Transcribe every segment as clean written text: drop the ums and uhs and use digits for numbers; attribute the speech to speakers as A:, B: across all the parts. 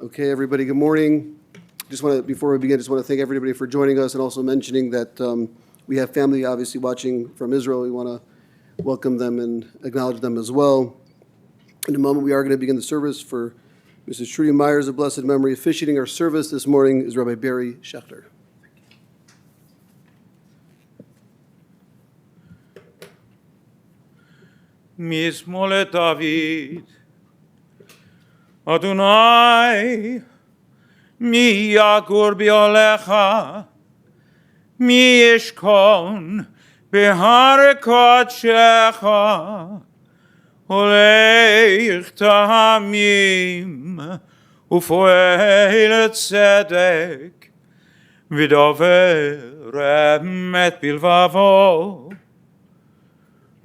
A: Okay, everybody, good morning. Before we begin, just want to thank everybody for joining us and also mentioning that we have family obviously watching from Israel. We want to welcome them and acknowledge them as well. In a moment, we are going to begin the service for Mrs. Trudy Myers of blessed memory. Officiating our service this morning is Rabbi Barry Schechter.
B: משמאל דוד, אדוני, מי יגור באוהליך? מי ישכון בהר קודשך? הולך טעמים ופועל צדק, ודובר אמת בלבבו.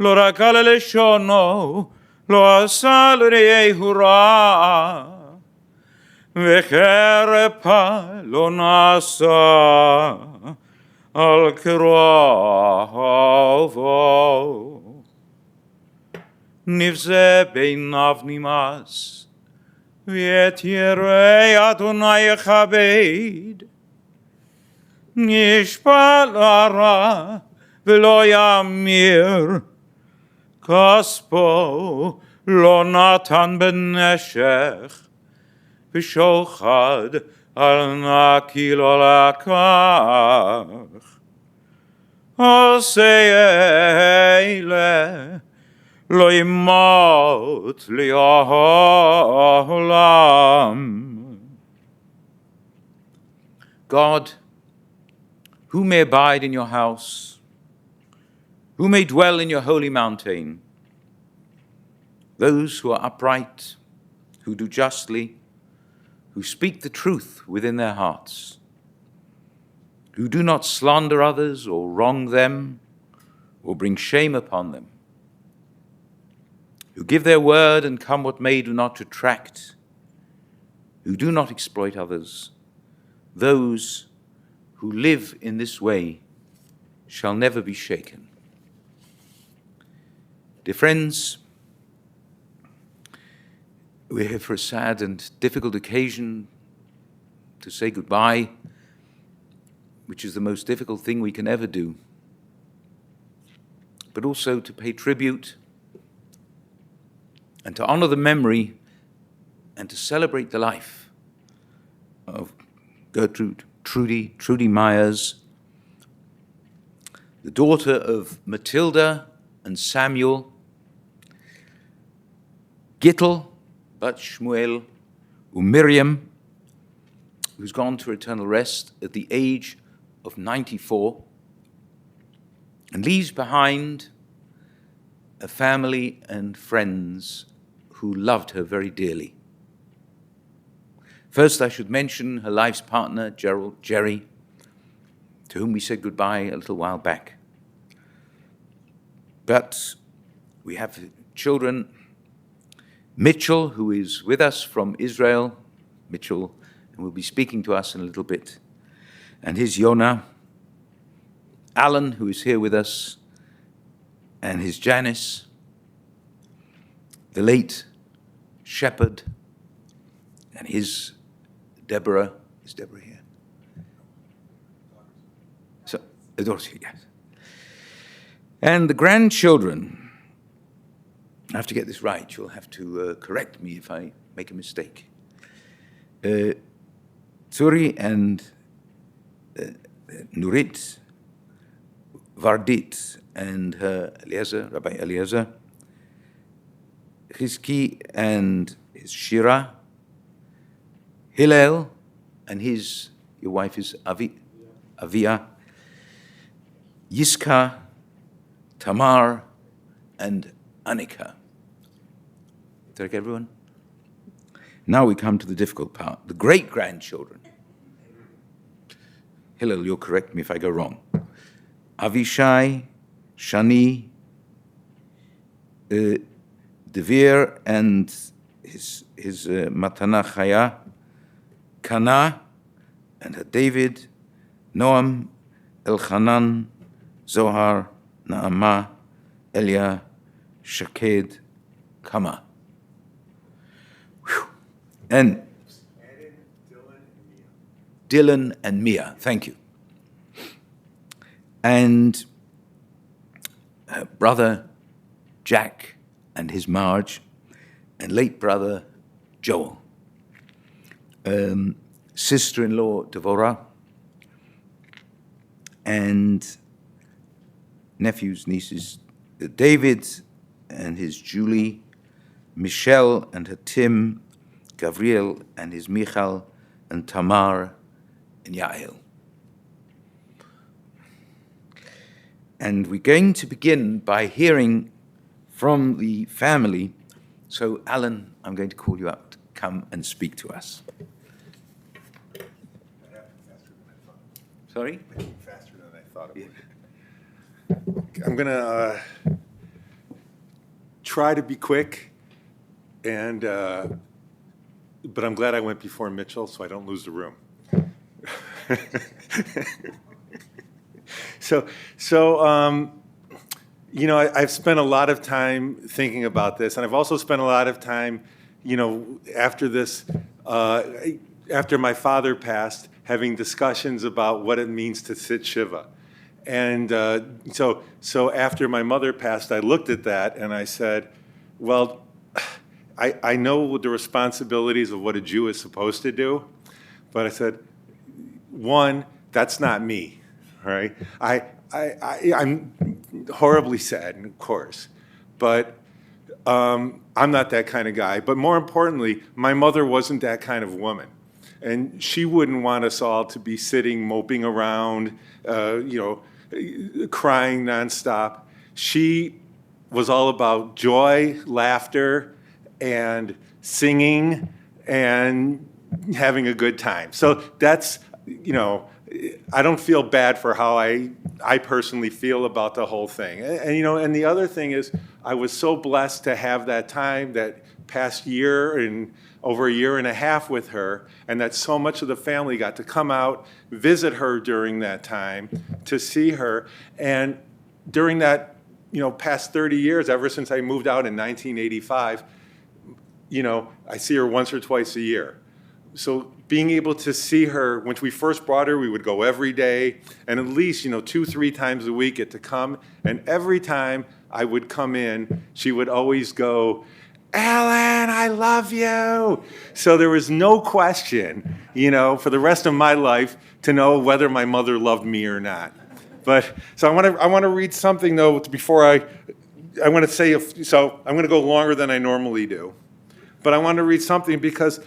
B: לא רגל לשונו, לא עשה לרעהו רע, וחרפה לא נשא על קרובו. נבזה בעיניו נמאס, ואת יראי אדוני יכבד. נשפט לרע ולא ימיר, כספו לא נתן בנשך, ושוחד על נקי לא לקח. עושה אלה לא ימות לעולם. God, who may abide in your house, who may dwell in your holy mountain? Those who are upright, who do justly, who speak the truth within their hearts, who do not slander others or wrong them or bring shame upon them, who give their word and come what may do not retract, who do not exploit others. Those who live in this way shall never be shaken. Dear friends, we're here for a sad and difficult occasion to say goodbye, which is the most difficult thing we can ever do, but also to pay tribute and to honor the memory and to celebrate the life of Gertrude, Trudy Myers, the daughter of Matilda and Samuel, Gittel, Bat Shmuel, Miriam, who's gone to eternal rest at the age of 94, and leaves behind a family and friends who loved her very dearly. First, I should mention her life's partner, Jerry, to whom we said goodbye a little while back. But we have children, Mitchell, who is with us from Israel, Mitchell, and will be speaking to us in a little bit, and his Yonah, Alan, who is here with us, and his Janice, the late Shepherd, and his Deborah. Is Deborah here? So, Dorothy, yes. And the grandchildren. I have to get this right. You'll have to correct me if I make a mistake. Tsuri and Nurit, Vardit and her Eliezer, Rabbi Eliezer, Chizki and his Shira, Hillel and your wife is Avia, Yiska, Tamar, and Annika. Did I get everyone? Now we come to the difficult part, the great-grandchildren. Hillel, you'll correct me if I go wrong. Avishai, Shani, Devir and his Matana Chaya, Kana and her David, Noam, Elchanan, Zohar, Naamah, Elia, Shaked, Kama. Whew. And Dylan and Mia. Thank you. And brother Jack and his Marge, and late brother Joel. Sister-in-law Devorah, and nephews, nieces, David and his Julie, Michelle and her Tim, Gavriel and his Michal, and Tamar and Yael. And we're going to begin by hearing from the family. So, Alan, I'm going to call you up to come and speak to us. Sorry?
C: Faster than I thought it would. I'm going to try to be quick, and but I'm glad I went before Mitchell so I don't lose the room. I've spent a lot of time thinking about this, and I've also spent a lot of time, after this, after my father passed, having discussions about what it means to sit Shiva. And so after my mother passed, I looked at that and I said, well, I know the responsibilities of what a Jew is supposed to do, but I said, one, that's not me, right? I'm horribly sad, of course, but I'm not that kind of guy. But more importantly, my mother wasn't that kind of woman. And she wouldn't want us all to be sitting, moping around, crying nonstop. She was all about joy, laughter, and singing, and having a good time. So that's, I don't feel bad for how I personally feel about the whole thing. And the other thing is, I was so blessed to have that time, that past year and over a year and a half with her, and that so much of the family got to come out, visit her during that time, to see her. And during that, past 30 years, ever since I moved out in 1985, I see her once or twice a year. So being able to see her, when we first brought her, we would go every day, and at least, 2-3 times a week get to come. And every time I would come in, she would always go, Alan, I love you. So there was no question, for the rest of my life to know whether my mother loved me or not. But so I want to read something though before I want to say so I'm going to go longer than I normally do. But I want to read something because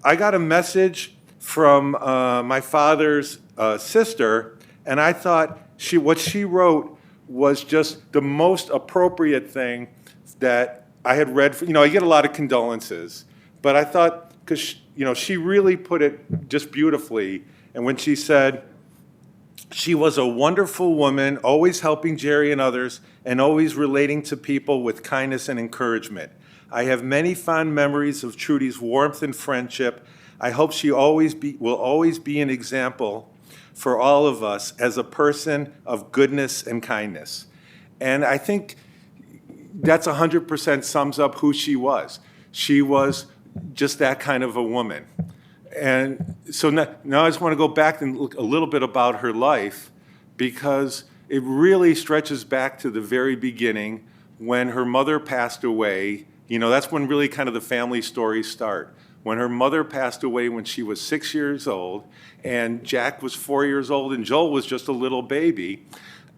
C: I got a message from my father's sister, and I thought what she wrote was just the most appropriate thing that I had read. I get a lot of condolences, but I thought, because she really put it just beautifully. And when she said, she was a wonderful woman, always helping Jerry and others, and always relating to people with kindness and encouragement. I have many fond memories of Trudy's warmth and friendship. I hope she will always be an example for all of us as a person of goodness and kindness. And I think that's 100% sums up who she was. She was just that kind of a woman. And so now I just want to go back and look a little bit about her life, because it really stretches back to the very beginning when her mother passed away. That's when really kind of the family stories start. When her mother passed away when she was 6 years old, and Jack was 4 years old, and Joel was just a little baby.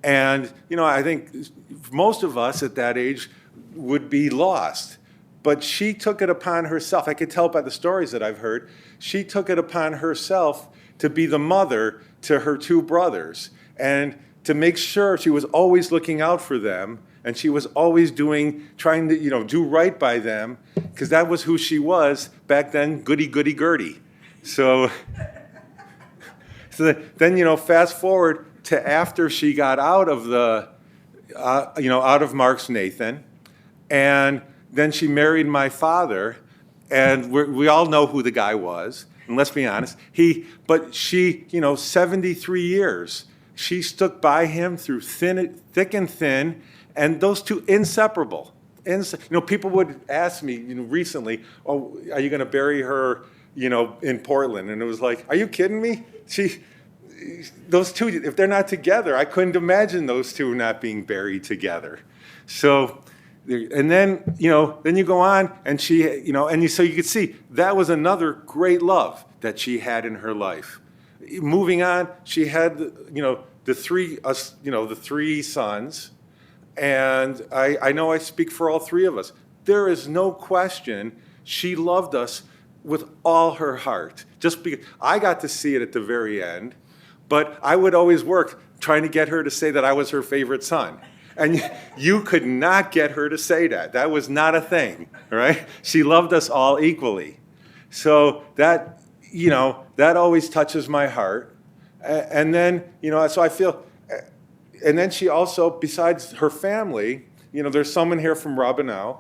C: And, I think most of us at that age would be lost. But she took it upon herself. I could tell by the stories that I've heard. She took it upon herself to be the mother to her 2 brothers, and to make sure she was always looking out for them, and she was always trying to, do right by them, because that was who she was back then, goody, goody, Gertie. So then, fast forward to after she got out of out of Mark's Nathan, and then she married my father, and we all know who the guy was, and let's be honest, but she, 73 years, she stuck by him through thick and thin, and those two inseparable. People would ask me, recently, oh, are you going to bury her, in Portland. And it was like, are you kidding me? Those two, if they're not together, I couldn't imagine those two not being buried together. So, and then, then you go on and so you could see that was another great love that she had in her life. Moving on, she had, the three sons. And I know I speak for all three of us. There is no question she loved us with all her heart. Just because I got to see it at the very end, but I would always work trying to get her to say that I was her favorite son. And you could not get her to say that. That was not a thing, right? She loved us all equally. So that, that always touches my heart. And then, so I feel, and then she also, besides her family, there's someone here from Robinau,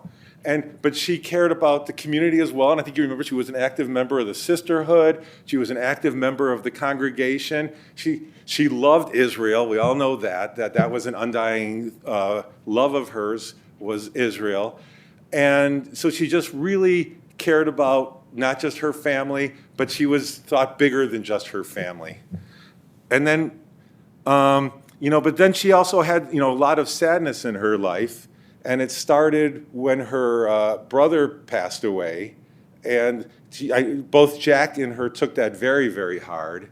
C: but she cared about the community as well. And I think you remember she was an active member of the sisterhood. She was an active member of the congregation. She loved Israel. We all know that was an undying love of hers, was Israel. And so she just really cared about not just her family, but she was thought bigger than just her family. And then, but then she also had, a lot of sadness in her life. And it started when her brother passed away. And both Jack and her took that very, very hard.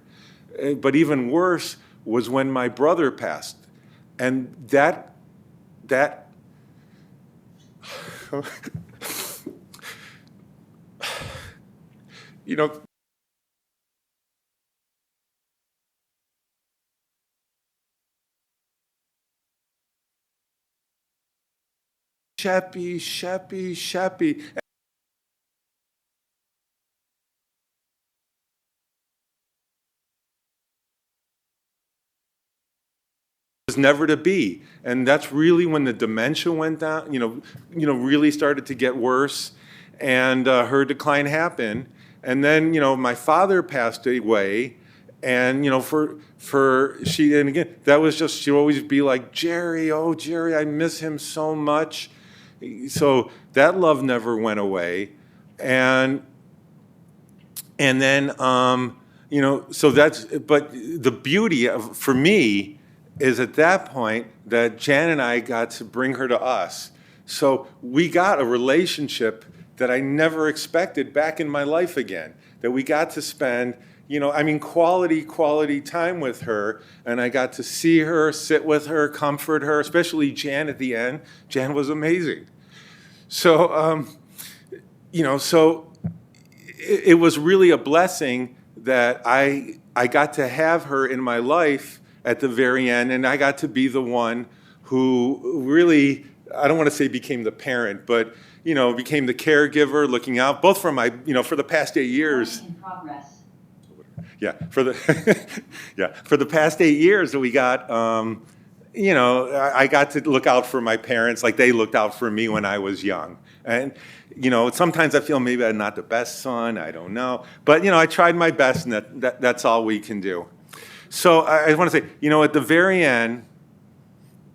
C: But even worse was when my brother passed. And that Sheppy. Was never to be. And that's really when the dementia went down, really started to get worse, and her decline happened. And then, my father passed away, and, and again, that was just, she'd always be like, Jerry, oh, Jerry, I miss him so much. So that love never went away. And then, so but the beauty for me is at that point that Jan and I got to bring her to us. So we got a relationship that I never expected back in my life again, that we got to spend, quality time with her, and I got to see her, sit with her, comfort her, especially Jan at the end. Jan was amazing. So, so it was really a blessing that I got to have her in my life at the very end, and I got to be the one who really, I don't want to say became the parent, but, became the caregiver, looking out, both for my, for the past 8 years.
D: In progress.
C: Yeah, for the past 8 years that we got, I got to look out for my parents like they looked out for me when I was young. And, sometimes I feel maybe I'm not the best son, I don't know. But, I tried my best, and that's all we can do. So I want to say, at the very end,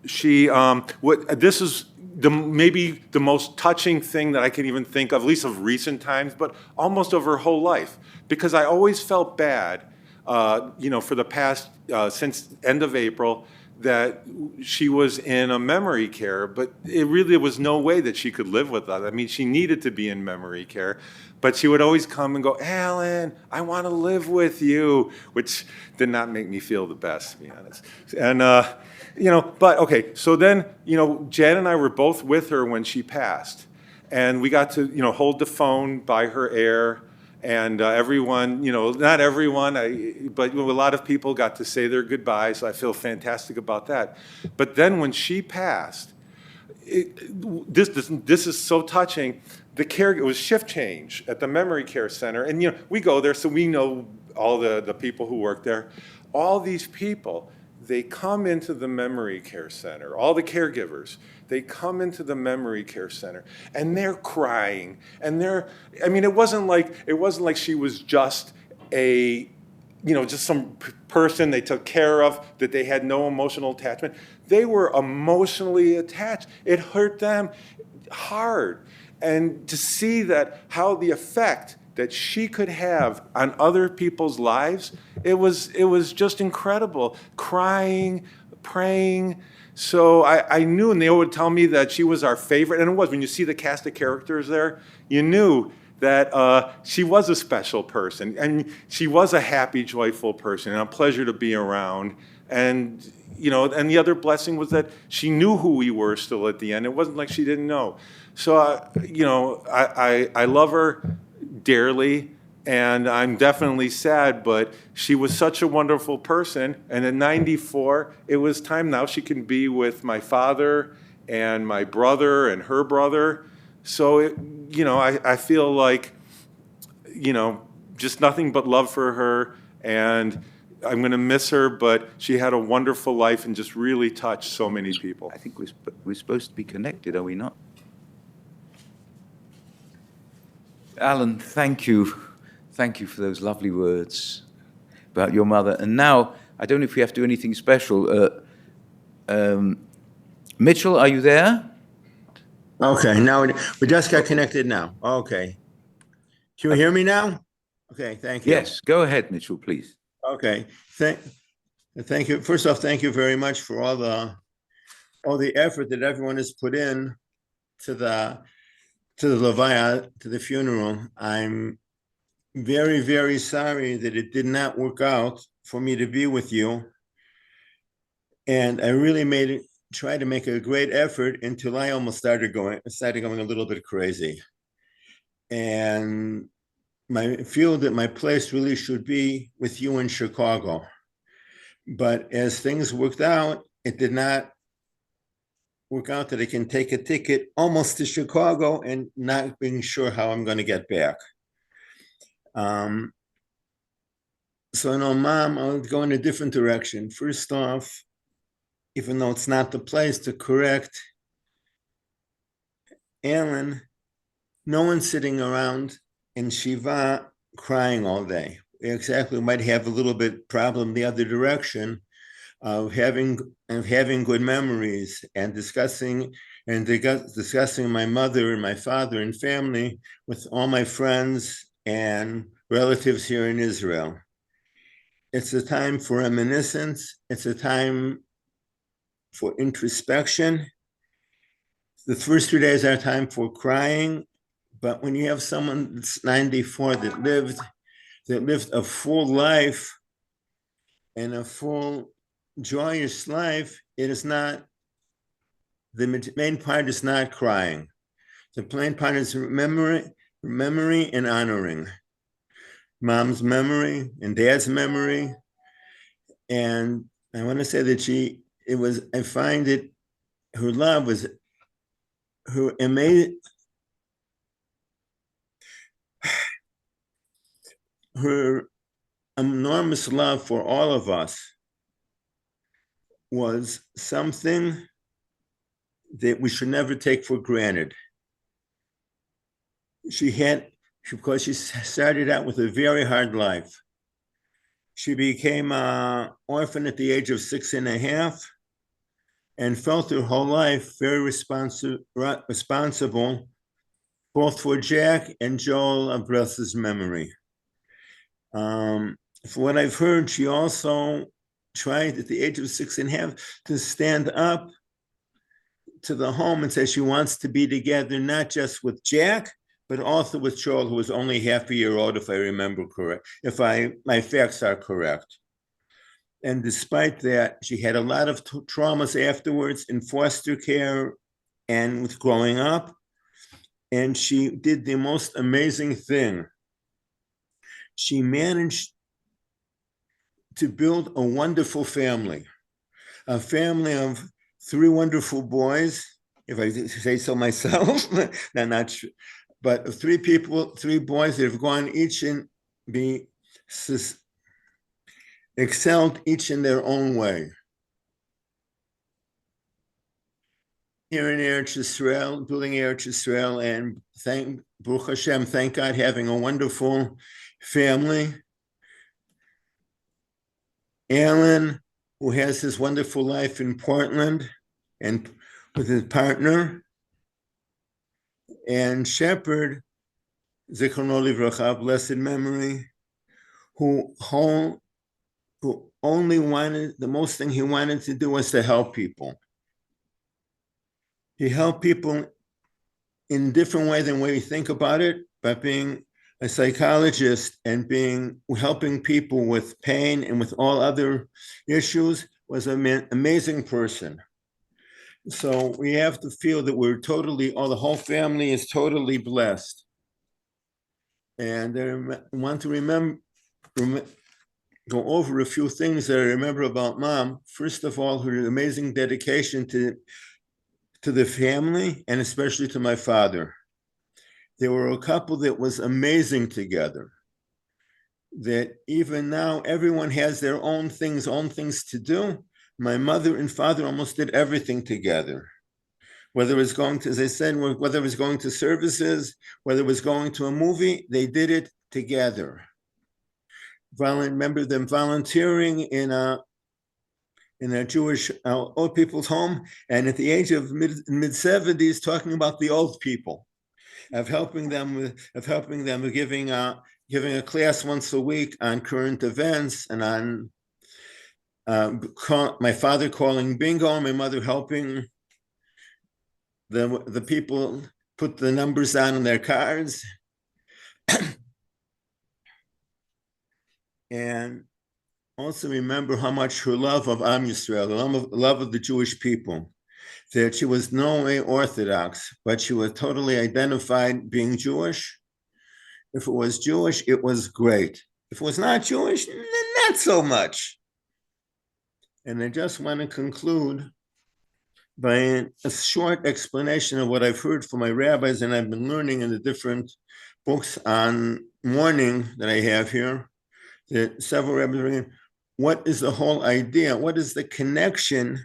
C: this is maybe the most touching thing that I can even think of, at least of recent times, but almost of her whole life. Because I always felt bad, for the past, since end of April, that she was in a memory care, but it really was no way that she could live with us. I mean, she needed to be in memory care, but she would always come and go, Alan, I want to live with you, which did not make me feel the best, to be honest. And, but okay, so then, Jan and I were both with her when she passed, and we got to, hold the phone by her ear. And everyone, not everyone, but a lot of people got to say their goodbyes. So I feel fantastic about that. But then when she passed, this is so touching. It was shift change at the memory care center. And, we go there, so we know all the people who work there. All these people, they come into the memory care center, all the caregivers, they come into the memory care center and they're crying and it wasn't like she was just just some person they took care of, that they had no emotional attachment. They were emotionally attached. It hurt them hard. And to see how the effect that she could have on other people's lives, it was just incredible. Crying, praying. So I knew, and they would tell me that she was our favorite, and it was. When you see the cast of characters there, you knew that she was a special person, and she was a happy, joyful person, and a pleasure to be around. And and the other blessing was that she knew who we were still at the end. It wasn't like she didn't know. So I love her dearly, and I'm definitely sad, but she was such a wonderful person. And at 94, it was time now she can be with my father and my brother and her brother. So, I feel like, just nothing but love for her. And I'm going to miss her, but she had a wonderful life and just really touched so many people.
B: I think we're supposed to be connected, are we not? Alan, thank you. Thank you for those lovely words about your mother. And now, I don't know if we have to do anything special. Mitchell, are you there?
D: Okay, now we just got connected now. Okay. Can you hear me now? Okay, thank you.
B: Yes, go ahead, Mitchell, please.
D: Okay. Thank you. First off, thank you very much for all the effort that everyone has put in to the levaya, to the funeral. I'm very, very sorry that it did not work out for me to be with you. And I really tried to make a great effort until I almost started going a little bit crazy. And I feel that my place really should be with you in Chicago. But as things worked out, it did not work out that I can take a ticket almost to Chicago and not being sure how I'm going to get back. So I know, Mom, I'll go in a different direction. First off, even though it's not the place to correct Alan, no one's sitting around in Shiva crying all day. We might have a little bit problem the other direction of having good memories and discussing my mother and my father and family with all my friends and relatives here in Israel. It's a time for reminiscence. It's a time for introspection. The first 2 days are a time for crying, but when you have someone that's 94 that lived a full life and a full joyous life, the main part is not crying. The main part is remembering and honoring Mom's memory and Dad's memory. And I want to say that I find that her love was her amazing, her enormous love for all of us was something that we should never take for granted. Because she started out with a very hard life. She became an orphan at the age of 6.5 and felt her whole life very responsible both for Jack and Joel Abresa's memory. For what I've heard, she also tried at the age of 6.5 to stand up to the home and say she wants to be together, not just with Jack, but also with Joel, who was only half a year old, if I remember correct, my facts are correct. And despite that, she had a lot of traumas afterwards in foster care and with growing up. And she did the most amazing thing. She managed to build a wonderful family, a family of 3 wonderful boys, if I say so myself, not true, but 3 boys that have gone each and excelled each in their own way. Here in Eretz Yisrael, building Eretz Yisrael, and Baruch Hashem, thank God, having a wonderful family. Alan, who has his wonderful life in Portland and with his partner, and Shepherd, Zichrono Livracha, blessed memory, who only wanted, the most thing he wanted to do was to help people. He helped people in a different way than way we think about it, by being a psychologist and helping people with pain and with all other issues, was an amazing person. So we have to feel that we're totally, the whole family is totally blessed. And I want to go over a few things that I remember about Mom. First of all, her amazing dedication to the family, and especially to my father. They were a couple that was amazing together. That even now, everyone has their own things to do. My mother and father almost did everything together. Whether it was going to, as I said, whether it was going to services, whether it was going to a movie, they did it together. Remember them volunteering in a Jewish old people's home, and at the age of mid 70s, talking about the old people, of helping them with giving a class once a week on current events, and on my father calling bingo, my mother helping the people put the numbers on their cards. And also remember how much her love of Am Yisrael, the love of the Jewish people, that she was no way Orthodox, but she was totally identified being Jewish. If it was Jewish, it was great. If it was not Jewish, not so much. And I just want to conclude by a short explanation of what I've heard from my rabbis and I've been learning in the different books on mourning that I have here. That several rabbis are bringing. What is the whole idea? What is the connection?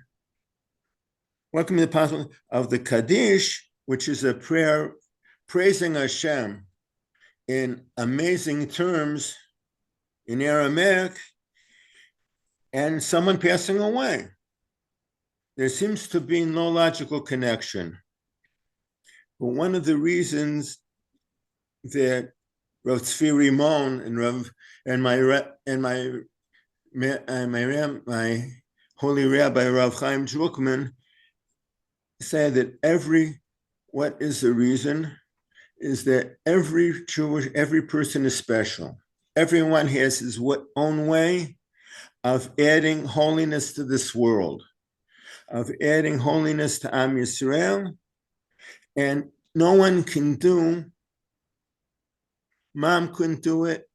D: What can be the possibility of the Kaddish, which is a prayer praising Hashem in amazing terms in Aramaic, and someone passing away? There seems to be no logical connection. But one of the reasons that Rav Tzvi Rimon and my holy rabbi Rav Chaim Drukman say that what is the reason is that every person is special. Everyone has his own way of adding holiness to this world, of adding holiness to Am Yisrael, and no one can do. Mom couldn't do it.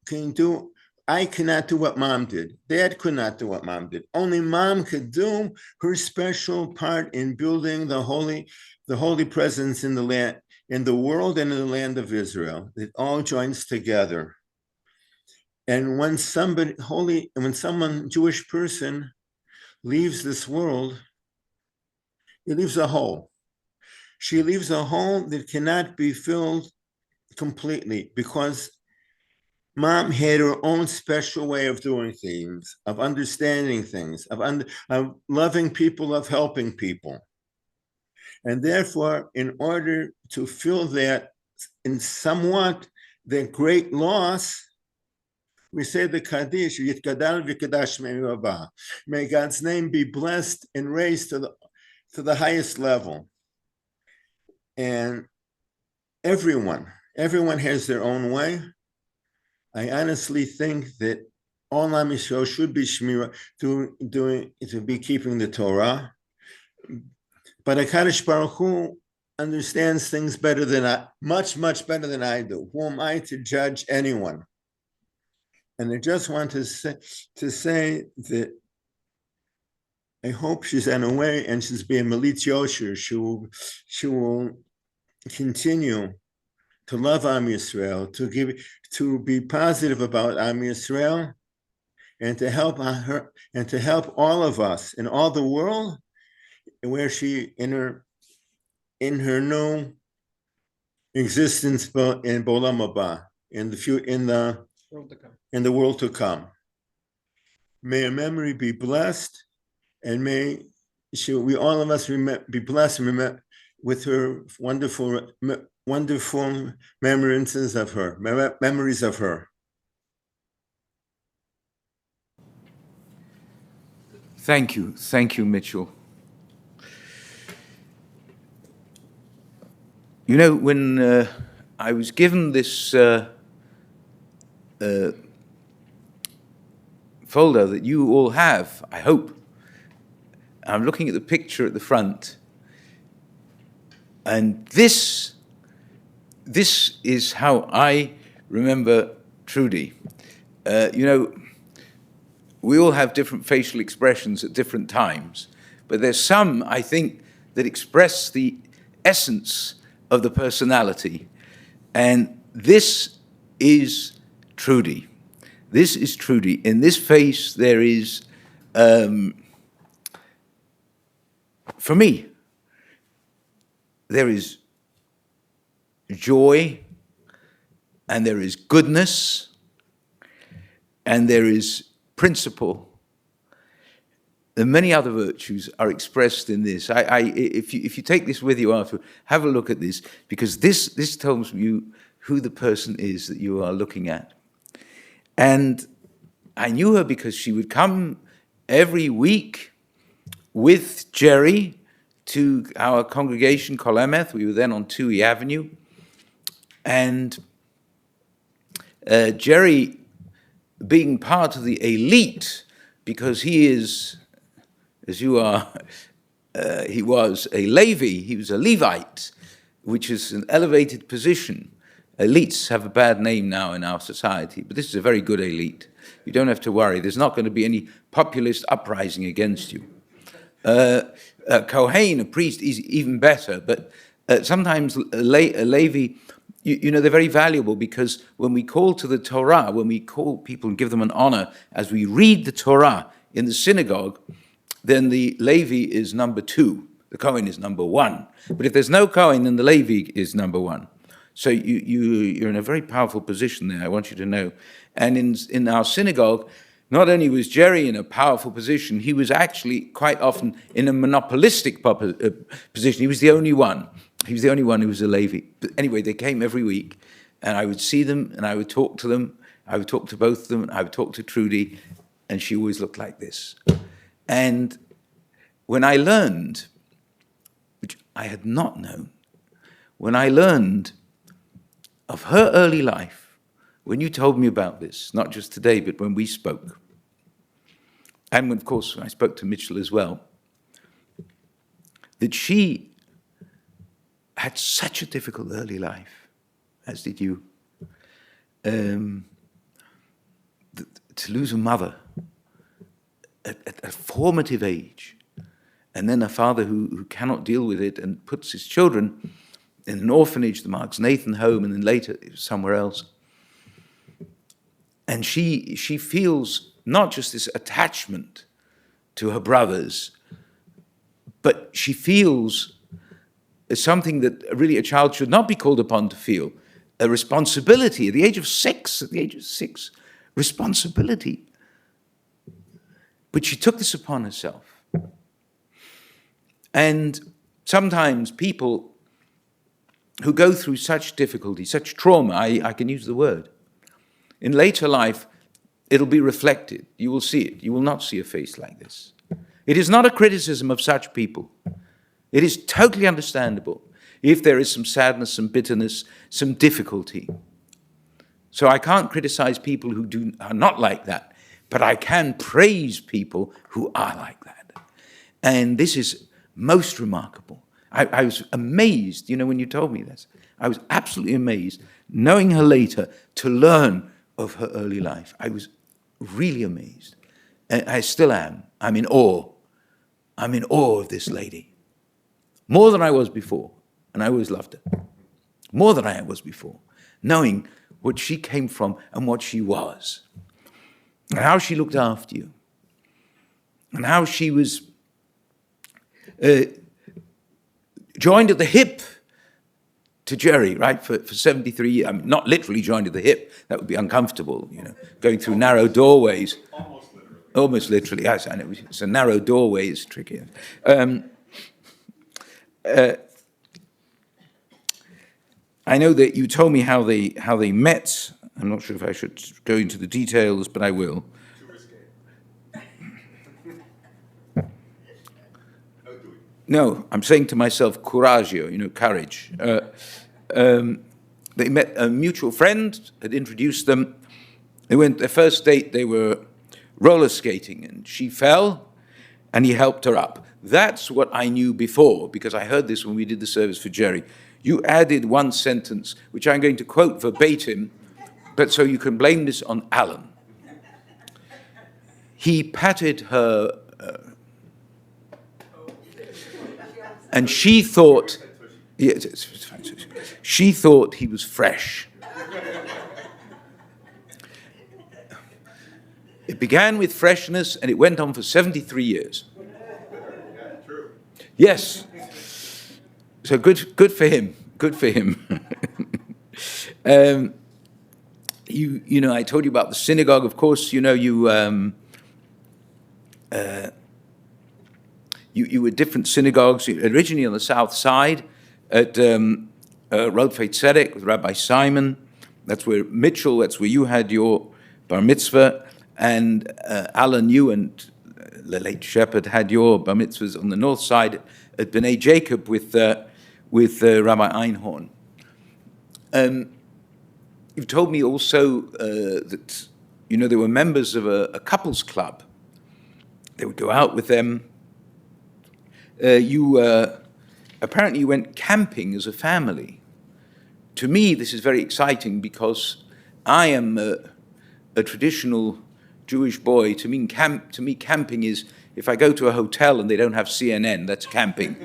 D: I cannot do what Mom did. Dad could not do what Mom did. Only Mom could do her special part in building the holy presence in the land, in the world, and in the land of Israel. It all joins together. And when someone Jewish person leaves this world, he leaves a hole. She leaves a hole that cannot be filled completely, because Mom had her own special way of doing things, of understanding things, of loving people, of helping people. And therefore, in order to fill that in somewhat the great loss, we say the Kaddish, Yitkadal v'Kadash Me'Rabah. May God's name be blessed and raised to the highest level. And everyone has their own way. I honestly think that all Am Yisrael should be shmira, to be keeping the Torah. But HaKadosh Baruch Hu understands things better than much better than I do. Who am I to judge anyone? And I just want to say that I hope she's on her way and she's being Malit Yosher. She will continue to love Am Yisrael, to be positive about Am Yisrael, and to help her and to help all of us in all the world, where she in her new existence in Bolam Haba, in the world to come. May her memory be blessed, and we all of us be blessed and with her wonderful wonderful memories of her. Memories of her.
B: Thank you, Mitchell. You know, when I was given this folder that you all have, I hope, I'm looking at the picture at the front, and this is how I remember Trudy. You know, we all have different facial expressions at different times, but there's some, I think, that express the essence of the personality. And this is Trudy. This is Trudy. In this face, there is, for me, there is joy, and there is goodness, and there is principle. And many other virtues are expressed in this. If you take this with you after, have a look at this, because this tells you who the person is that you are looking at. And I knew her because she would come every week with Jerry to our congregation, Kolemeth. We were then on Toohey Avenue. And Jerry, being part of the elite, because he is, as you are, he was a Levi, he was a Levite, which is an elevated position. Elites have a bad name now in our society, but this is a very good elite. You don't have to worry. There's not going to be any populist uprising against you. Kohen, a priest, is even better, but sometimes a Levi, you know, they're very valuable, because when we call to the Torah, when we call people and give them an honor, as we read the Torah in the synagogue, then the Levi is number 2. The Kohen is number 1. But if there's no Kohen, then the Levi is number 1. So you're in a very powerful position there, I want you to know. And in our synagogue, not only was Jerry in a powerful position, he was actually quite often in a monopolistic position. He was the only one. He was the only one who was a Levi. But anyway, they came every week, and I would see them, and I would talk to them. I would talk to both of them, and I would talk to Trudy, and she always looked like this. And when I learned, which I had not known, when I learned of her early life, when you told me about this, not just today, but when we spoke, and when, of course, I spoke to Mitchell as well, that she had such a difficult early life, as did you, to lose a mother at a formative age, and then a father who cannot deal with it and puts his children in an orphanage, the Marks Nathan home, and then later somewhere else. And she feels not just this attachment to her brothers, but she feels something that really a child should not be called upon to feel, a responsibility at the age of 6, responsibility. But she took this upon herself. And sometimes people who go through such difficulty, such trauma, I can use the word, in later life, it'll be reflected. You will see it. You will not see a face like this. It is not a criticism of such people. It is totally understandable if there is some sadness, some bitterness, some difficulty. So I can't criticize people who are not like that, but I can praise people who are like that. And this is most remarkable. I was amazed, you know, when you told me this. I was absolutely amazed, knowing her later, to learn of her early life. I was really amazed. And I still am. I'm in awe. I'm in awe of this lady. More than I was before. And I always loved her. More than I was before. Knowing what she came from and what she was. And how she looked after you. And how she was joined at the hip to Jerry, right, for 73 years. I mean, not literally joined at the hip. That would be uncomfortable, you know, going through narrow doorways. Almost literally, yes, I know. It's a narrow doorway, it's tricky. I know that you told me how they met. I'm not sure if I should go into the details, but I will. No, I'm saying to myself, coraggio, courage. They met a mutual friend, had introduced them. They went, their first date, they were roller skating, and she fell, and he helped her up. That's what I knew before, because I heard this when we did the service for Jerry. You added one sentence, which I'm going to quote verbatim, but so you can blame this on Alan. He patted her, and she thought, she thought he was fresh. It began with freshness, and it went on for 73 years. Yes. So good for him. Good for him. I told you about the synagogue. Of course, you were different synagogues. Originally on the south side at Rodfei Tzedek with Rabbi Simon. That's where Mitchell. That's where you had your bar mitzvah. And Alan, you and the late Shepherd had your bar mitzvahs on the north side at B'nai Jacob with Rabbi Einhorn. You've told me also that they were members of a couples club. They would go out with them. Apparently you went camping as a family. To me, this is very exciting because I am a traditional Jewish boy. To me, camping is if I go to a hotel and they don't have CNN, that's camping.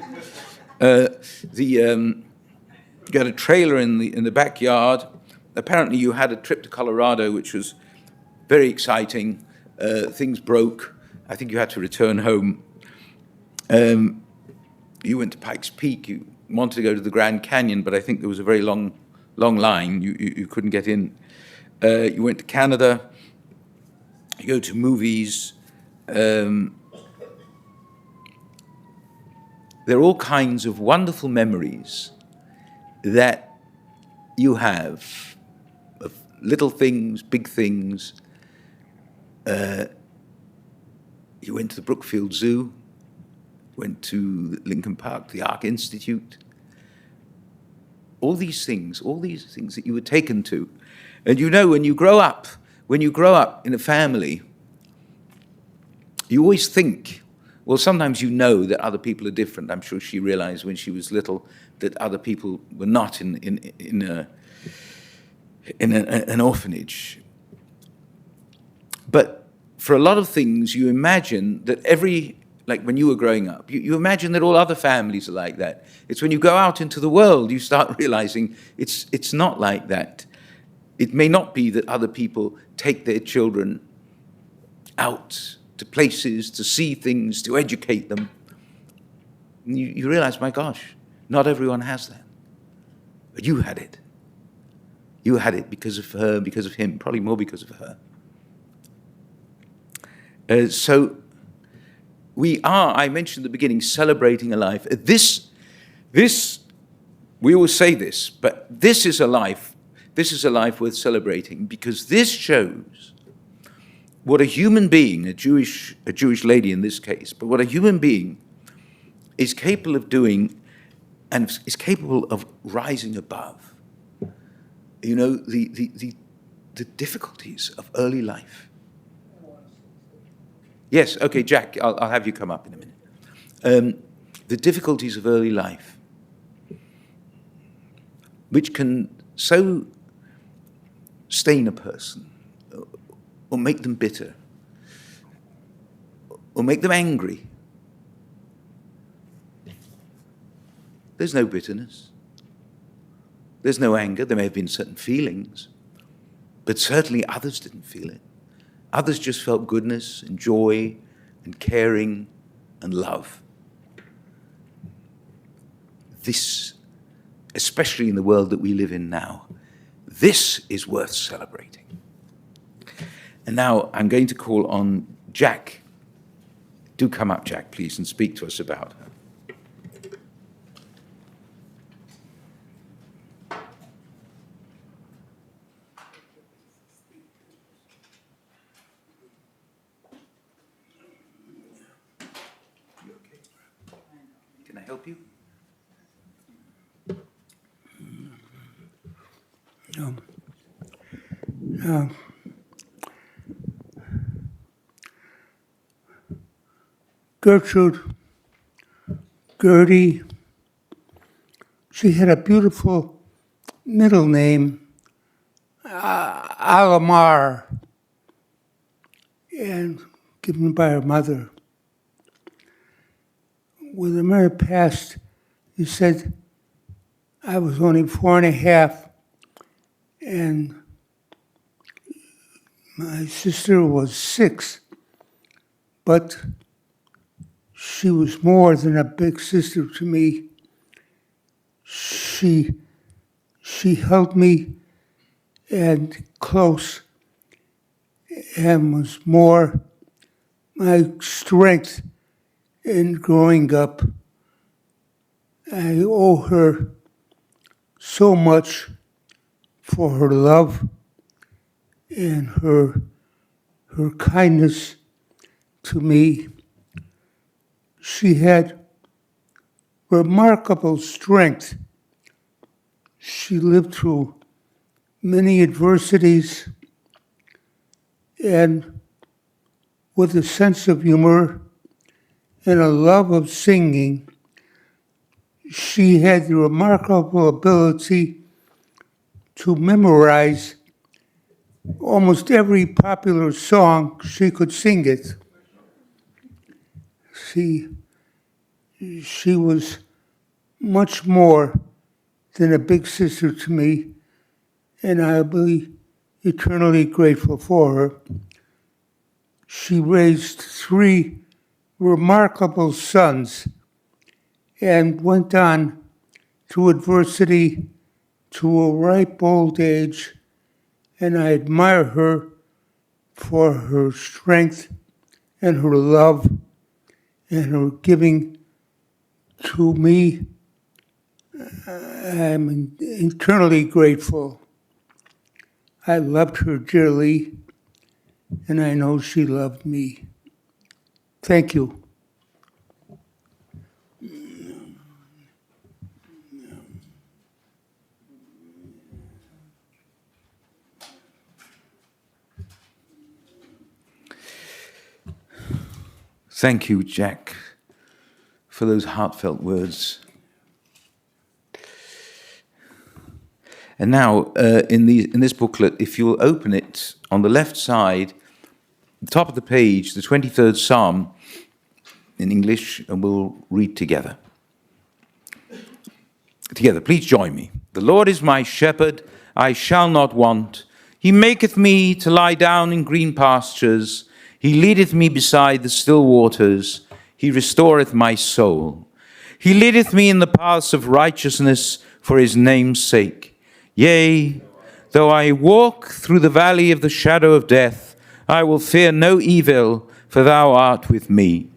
B: You got a trailer in the backyard. Apparently, you had a trip to Colorado, which was very exciting. Things broke. I think you had to return home. You went to Pikes Peak. You wanted to go to the Grand Canyon, but I think there was a very long line. You couldn't get in. You went to Canada. You go to movies. There are all kinds of wonderful memories that you have of little things, big things. You went to the Brookfield Zoo, went to Lincoln Park, the Ark Institute. All these things that you were taken to. And when you grow up in a family, you always think, well, sometimes that other people are different. I'm sure she realized when she was little that other people were not in an orphanage. But for a lot of things, you imagine that like when you were growing up, you imagine that all other families are like that. It's when you go out into the world, you start realizing it's not like that. It may not be that other people take their children out to places, to see things, to educate them. And you realize, my gosh, not everyone has that. But you had it. You had it because of her, because of him, probably more because of her. So we are, I mentioned at the beginning, celebrating a life. This, we always say this, but this is a life worth celebrating because this shows what a human being, a Jewish lady in this case, but what a human being is capable of doing and is capable of rising above. The difficulties of early life. Yes, okay, Jack, I'll have you come up in a minute. The difficulties of early life, which can so stain a person, or make them bitter, or make them angry. There's no bitterness. There's no anger. There may have been certain feelings, but certainly others didn't feel it. Others just felt goodness and joy and caring and love. This, especially in the world that we live in now, this is worth celebrating. And now I'm going to call on Jack. Do come up, Jack, please, and speak to us about her. Can I help you?
E: Gertrude, Gertie, she had a beautiful middle name, Alamar, and given by her mother. When the mother passed, he said, I was only 4.5, and my sister was 6, but she was more than a big sister to me. She held me and close and was more my strength in growing up. I owe her so much for her love and her kindness to me. She had remarkable strength. She lived through many adversities, and with a sense of humor and a love of singing, she had the remarkable ability to memorize almost every popular song. She could sing it. She was much more than a big sister to me, and I'll be eternally grateful for her. She raised 3 remarkable sons and went on through adversity to a ripe old age, and I admire her for her strength and her love and her giving to me. I'm eternally grateful. I loved her dearly, and I know she loved me. Thank you.
B: Thank you, Jack, for those heartfelt words. And now, in this booklet, if you'll open it on the left side, the top of the page, the 23rd Psalm in English, and we'll read together. Together, please join me. The Lord is my shepherd, I shall not want. He maketh me to lie down in green pastures. He leadeth me beside the still waters. He restoreth my soul. He leadeth me in the paths of righteousness for his name's sake. Yea, though I walk through the valley of the shadow of death, I will fear no evil, for thou art with me.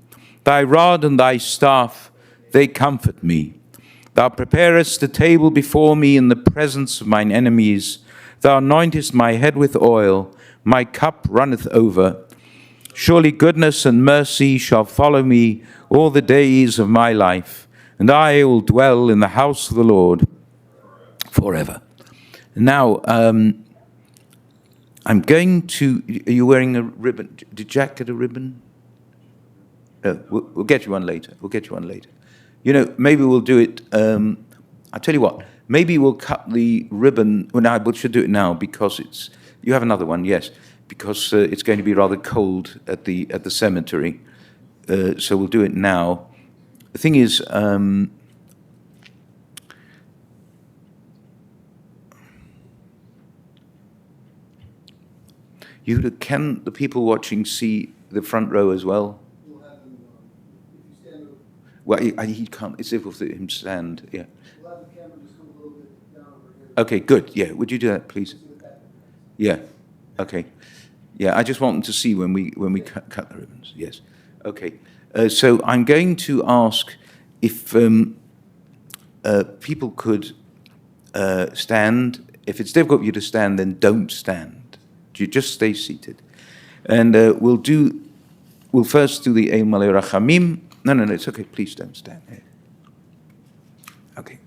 B: Thy rod and thy staff, they comfort me. Thou preparest a table before me in the presence of mine enemies. Thou anointest my head with oil, my cup runneth over. Surely goodness and mercy shall follow me all the days of my life, and I will dwell in the house of the Lord forever. Now, I'm going to... Are you wearing a ribbon? Did Jack get a ribbon? We'll get you one later. You know, maybe we'll do it... I'll tell you what. Maybe we'll cut the ribbon... Well, no, we should do it now because it's... You have another one, yes, because it's going to be rather cold at the cemetery. So we'll do it now. The thing is... Can the people watching see the front row as well?
A: We'll have them, if you stand up,
B: Well, he can't. It's difficult for him to stand. Yeah.
A: we'll have the camera just come a little bit down over here.
B: Okay. Good. Yeah. Would you do that, please? Yeah. Okay. Yeah. I just want them to see when we cut the ribbons. Yes. Okay. So I'm going to ask if people could stand. If it's difficult for you to stand, then don't stand. You just stay seated, and we'll first do the Ein Malei Rachamim. No, it's okay. Please don't stand here. Okay.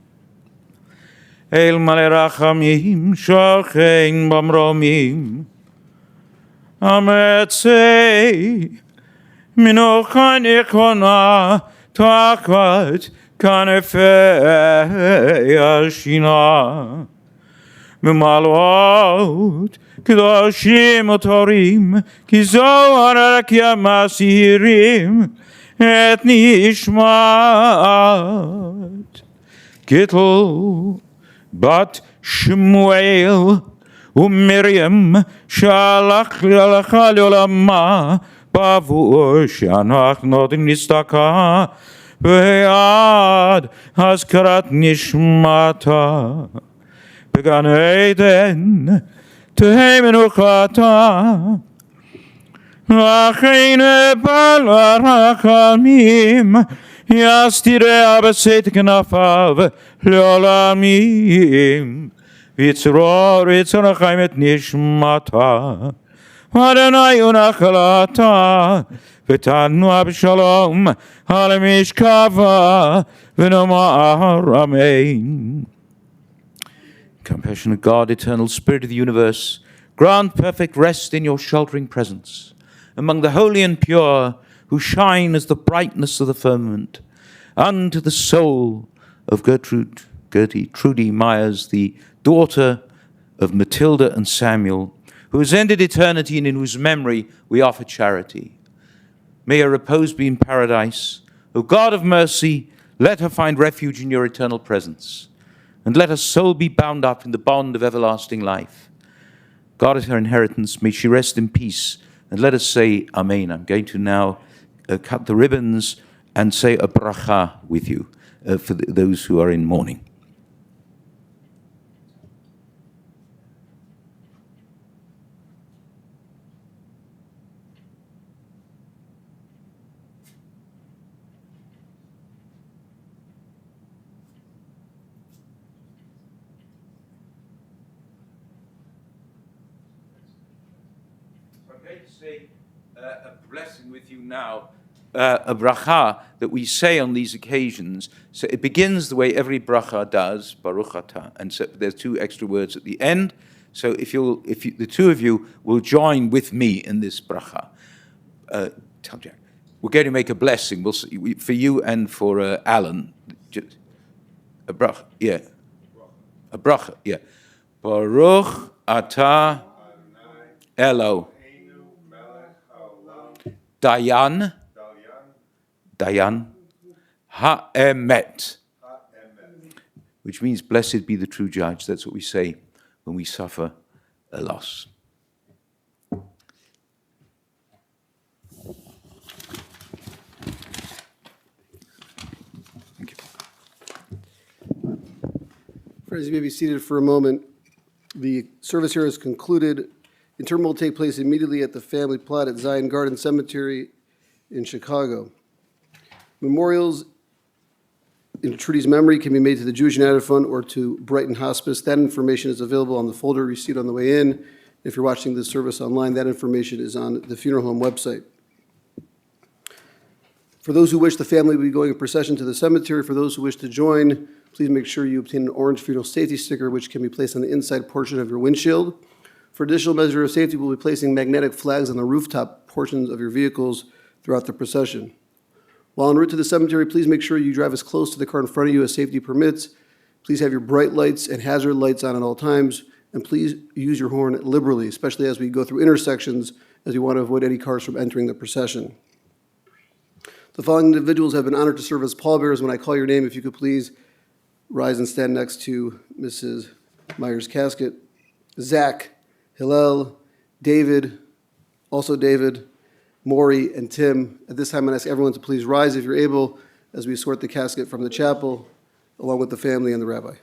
B: El male rachamim, shochein bamromim, ametzei, minochan ikona, takat kanefei ashina. Memalot, kedoshim otorim, kizohar rakia masirim, et nishmat. Gittel, bat Shmuel, Miriam, shalach lecha leolama, bavur shanach nodim nistaka, ve'ad hazkarat nishmata. Began Eden, tehei menuchata, Achene balarachamim, Yastire abaset knafav, Leolamim, Vitzror, Vitzrachim et nishmata, Adonai unachalata, V'tanu abshalom, Halemishkava, V'nomar amein. Compassionate God, eternal Spirit of the universe, grant perfect rest in your sheltering presence among the holy and pure who shine as the brightness of the firmament, unto the soul of Trudy Myers, the daughter of Matilda and Samuel, who has ended eternity and in whose memory we offer charity. May her repose be in paradise. O God of mercy, let her find refuge in your eternal presence, and let her soul be bound up in the bond of everlasting life. God is her inheritance. May she rest in peace. And let us say Amen. I'm going to now cut the ribbons and say a bracha with you for those who are in mourning. I'm going to say a blessing with you now, a bracha that we say on these occasions. So it begins the way every bracha does, Baruch Atah, and so there's two extra words at the end. So if the two of you will join with me in this bracha. Tell Jack, we're going to make a blessing. We'll see, for you and for Alan. Just, a bracha, yeah. A bracha, yeah. Baruch Atah Elo. Dayan Ha'emet, which means blessed be the true judge. That's what we say when we suffer a loss. Thank you.
A: Friends, you may be seated for a moment. The service here is concluded. Interment will take place immediately at the family plot at Zion Garden Cemetery in Chicago. Memorials in Trudy's memory can be made to the Jewish United Fund or to Brighton Hospice. That information is available on the folder received on the way in. If you're watching this service online, that information is on the funeral home website. For those who wish, the family will be going in procession to the cemetery. For those who wish to join, please make sure you obtain an orange funeral safety sticker, which can be placed on the inside portion of your windshield. For additional measure of safety, we'll be placing magnetic flags on the rooftop portions of your vehicles throughout the procession. While en route to the cemetery, please make sure you drive as close to the car in front of you as safety permits. Please have your bright lights and hazard lights on at all times, and please use your horn liberally, especially as we go through intersections, as we want to avoid any cars from entering the procession. The following individuals have been honored to serve as pallbearers. When I call your name, if you could please rise and stand next to Mrs. Myers' casket. Zach, Hillel, David, also David, Maury, and Tim. At this time, I'm going to ask everyone to please rise if you're able as we escort the casket from the chapel, along with the family and the rabbi.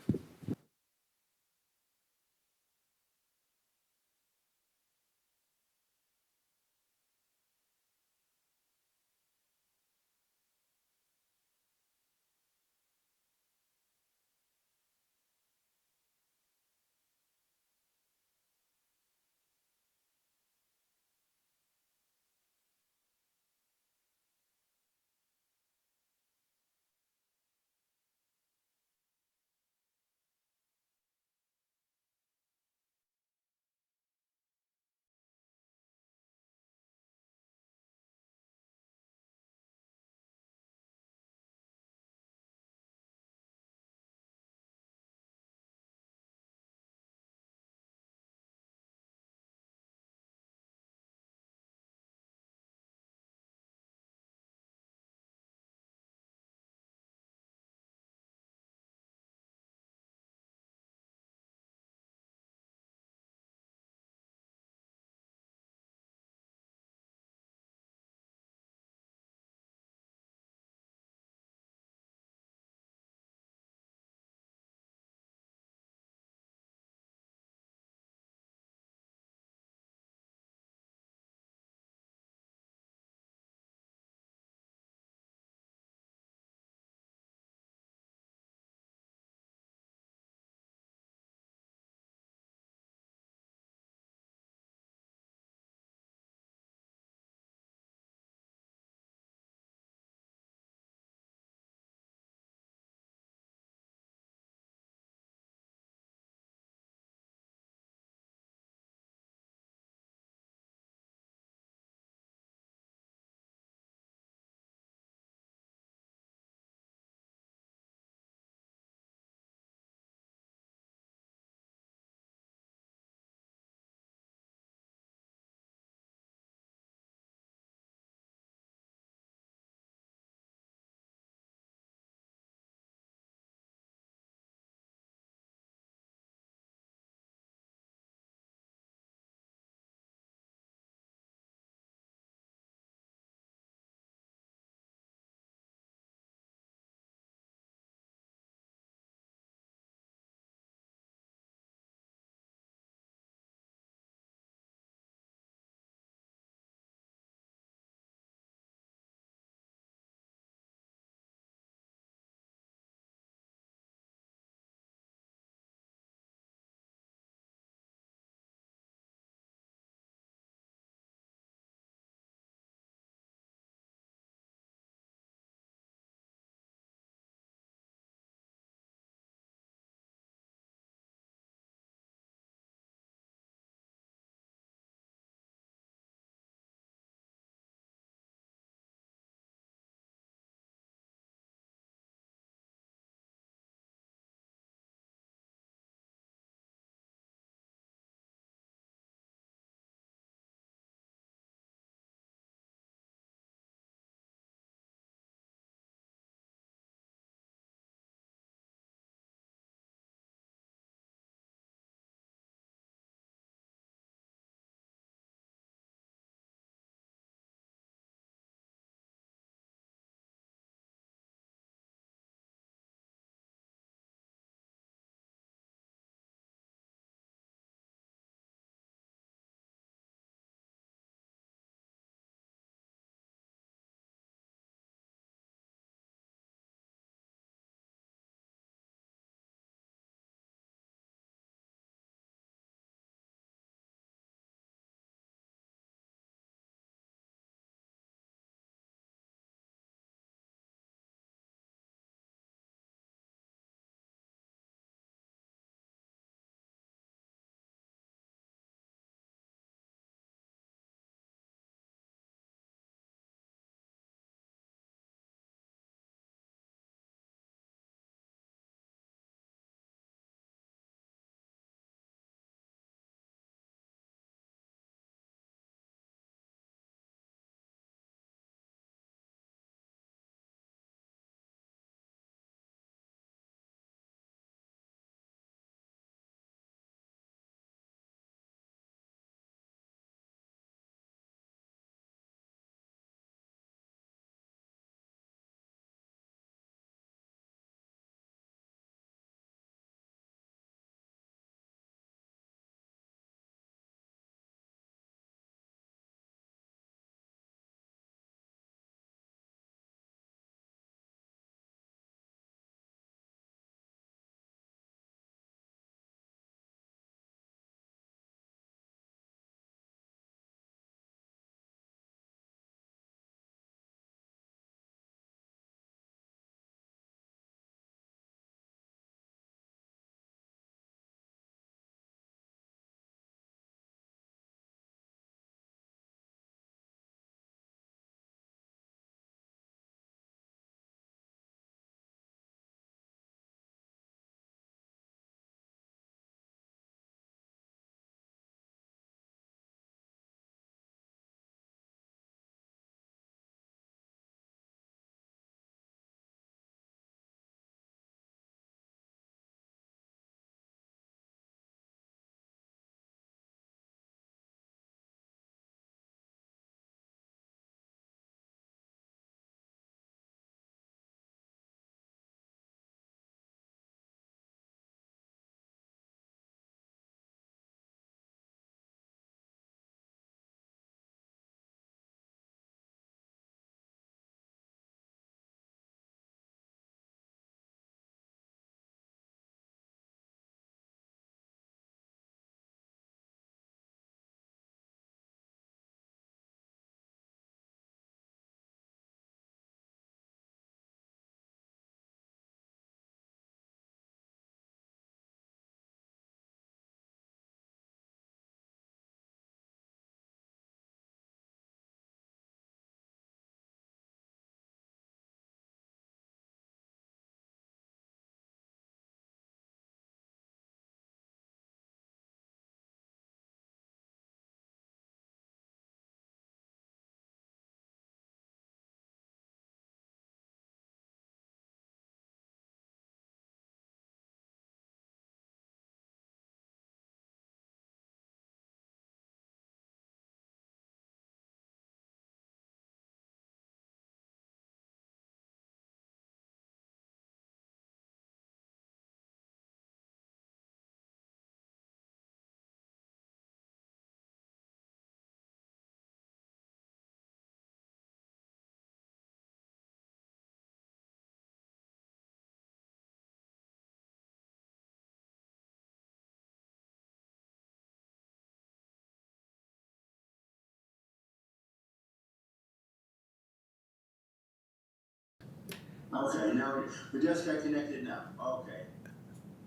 D: Okay, now we just got connected now. Okay.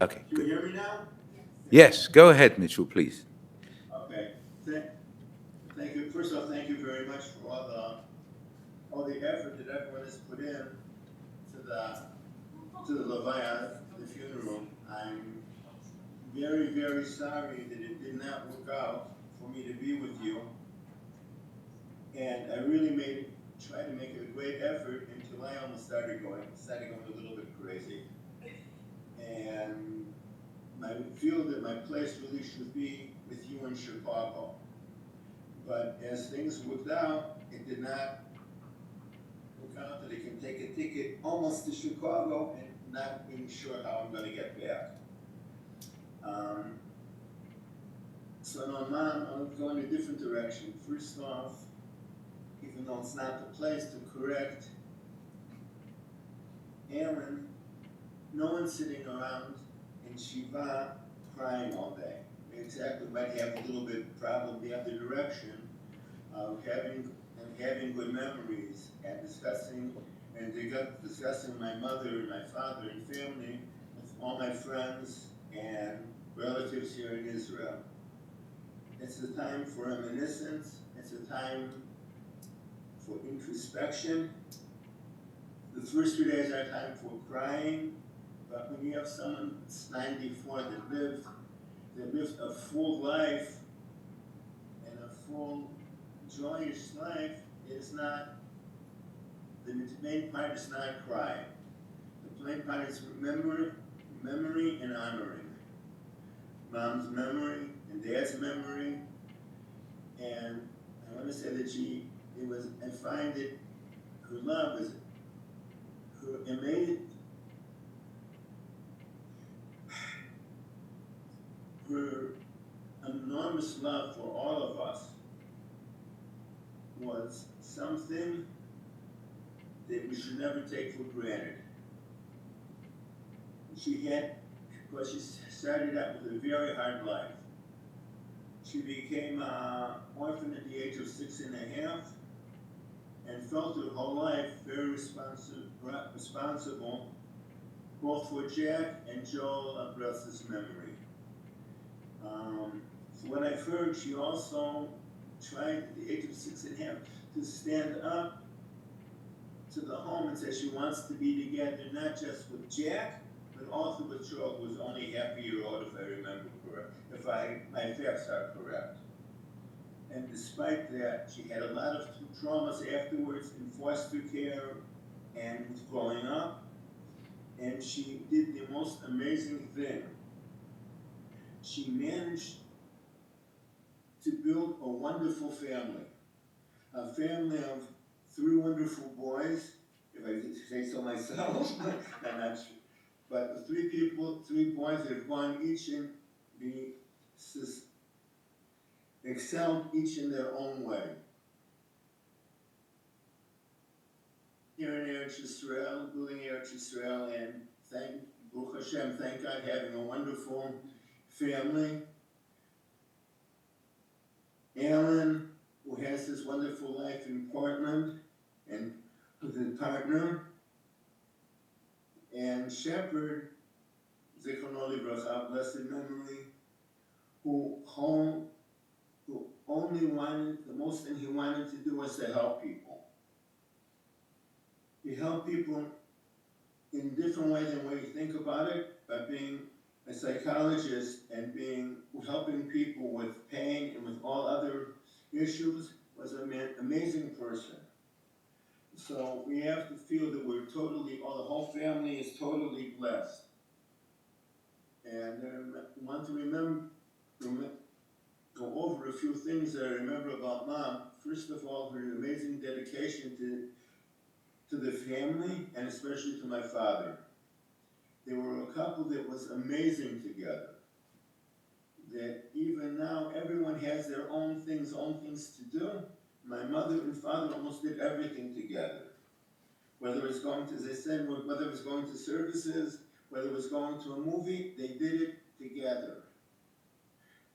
B: Okay,
D: Can you
B: good.
D: hear me now?
B: Yes, go ahead, Mitchell, please.
D: Okay. Thank you. First off, thank you very much for all the effort that everyone has put in to the Levaya, the funeral. I'm very, very sorry that it did not work out for me to be with you. And I really tried to make a great effort until I almost started going a little bit crazy. And I feel that my place really should be with you in Chicago. But as things worked out, it did not work out that I can take a ticket almost to Chicago and not being sure how I'm going to get back. So no, Mom, I'm going a different direction. First off, even though it's not the place to correct Aaron, no one's sitting around in Shiva crying all day. We exactly might have a little bit problem the other direction of having good memories and discussing my mother and my father and family with all my friends and relatives here in Israel. It's a time for reminiscence. It's a time for introspection. The first 3 days are time for crying, but when you have someone that's 94 that lived a full life and a full joyous life, the main part is not crying. The main part is memory and honoring. Mom's memory and Dad's memory, and I want to say that I find that her love is her amazing, her enormous love for all of us was something that we should never take for granted. She started out with a very hard life. She became an orphan at the age of 6.5 and felt her whole life very responsible both for Jack and Joel Abresa's memory. From what I've heard, she also tried at the age of 6.5 to stand up to the home and say she wants to be together, not just with Jack, but also with Joel, who was only half a year old, if I remember correct, if my facts are correct. And despite that, she had a lot of traumas afterwards in foster care and with growing up. And she did the most amazing thing. She managed to build a wonderful family. A family of 3 wonderful boys, if I could say so myself. I'm not sure. But 3 boys that have gone each in excelled each in their own way. Here in Eretz Yisrael, building Eretz Yisrael, and Baruch Hashem, thank God, having a wonderful family. Alan, who has this wonderful life in Portland, and with his partner, and Shepherd, Zichrono Livracha, blessed memory, who the most thing he wanted to do was to help people. He helped people in different ways than what you think about it, by being a psychologist and helping people with pain and with all other issues, was an amazing person. So we have to feel that the whole family is totally blessed. And I want to go over a few things that I remember about Mom. First of all, her amazing dedication to the family, and especially to my father. They were a couple that was amazing together. That even now, everyone has their own things to do. My mother and father almost did everything together. Whether it's going to, as I said, whether it was going to services, whether it was going to a movie, they did it together.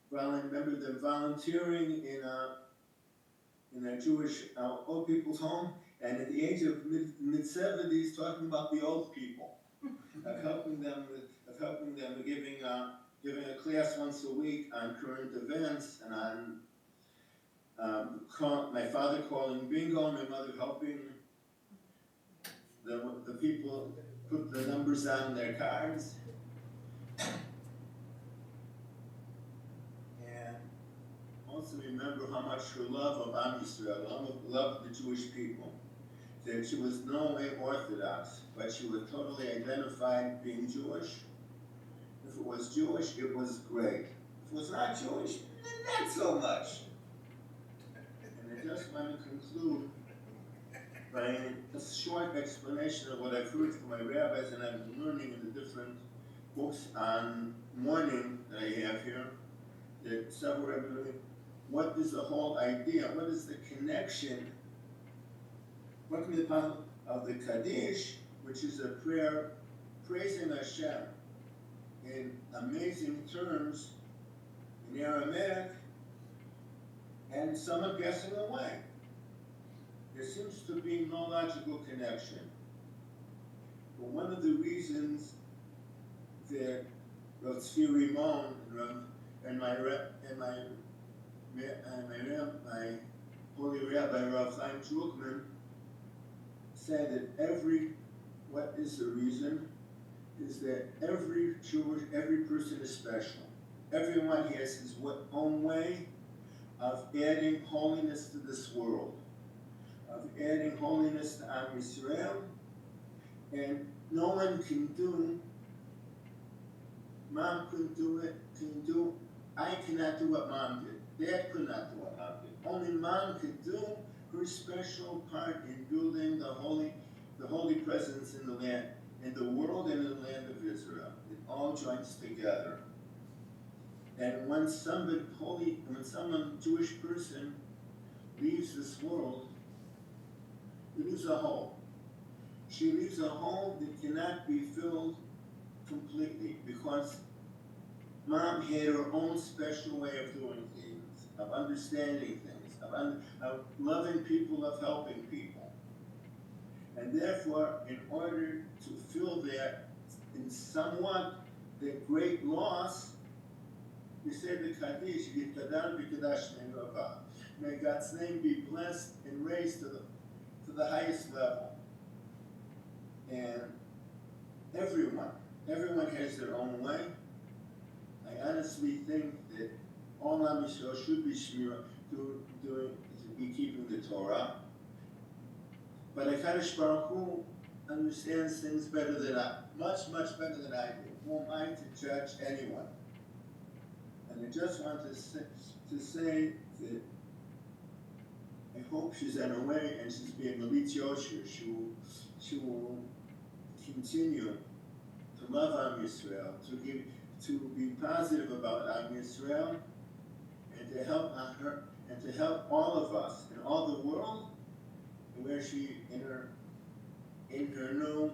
D: Well, I remember them volunteering in a Jewish old people's home, And at the age of mid-70s, talking about the old people, of helping them, giving a class once a week on current events and on my father calling bingo, my mother helping the people put the numbers on their cards. And also remember how much her love of Am Yisrael, love of the Jewish people, that she was no way Orthodox, but she was totally identified being Jewish. If it was Jewish, it was great. If it was not Jewish, not so much. And I just want to conclude by a short explanation of what I've heard from my rabbis and I've been learning in the different books on mourning that I have here. That several rabbis, what is the whole idea? What is the connection? What can be the part of the Kaddish, which is a prayer praising Hashem in amazing terms in Aramaic, and someone passing away. There seems to be no logical connection. But one of the reasons that Rav Tzvi Rimon and my holy rabbi Rav Chaim Drukman said that what is the reason? Is that every person is special. Everyone has his own way of adding holiness to this world, of adding holiness to Am Yisrael, and no one can do, Mom couldn't do it, I cannot do what Mom did, Dad could not do what Mom did. Only Mom could do her special part in building the holy presence in the land, in the world and in the land of Israel. It all joins together. And when some Jewish person leaves this world, he leaves a hole. She leaves a hole that cannot be filled completely because Mom had her own special way of doing things, of understanding things, of loving people, of helping people. And therefore, in order to fill that in somewhat the great loss, we say the Kaddish, may God's name be blessed and raised to the highest level. And everyone has their own way. I honestly think that all Am Yisrael should be shmira, to be keeping the Torah. But HaKadosh Baruch Hu understands things better than much better than I do. Who am I to judge anyone? And I just want to say that I hope she's on her way and she's being Malit Yosher. She will continue to love Am Yisrael, to be positive about Am Yisrael, and to help her and to help all of us in all the world, where she in her new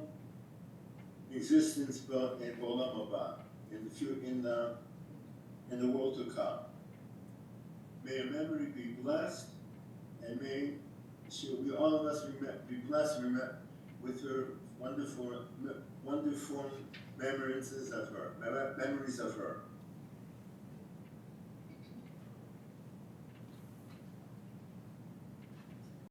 D: existence in Olam Haba, in the world to come. May her memory be blessed, and may all of us be blessed with her wonderful memories of her.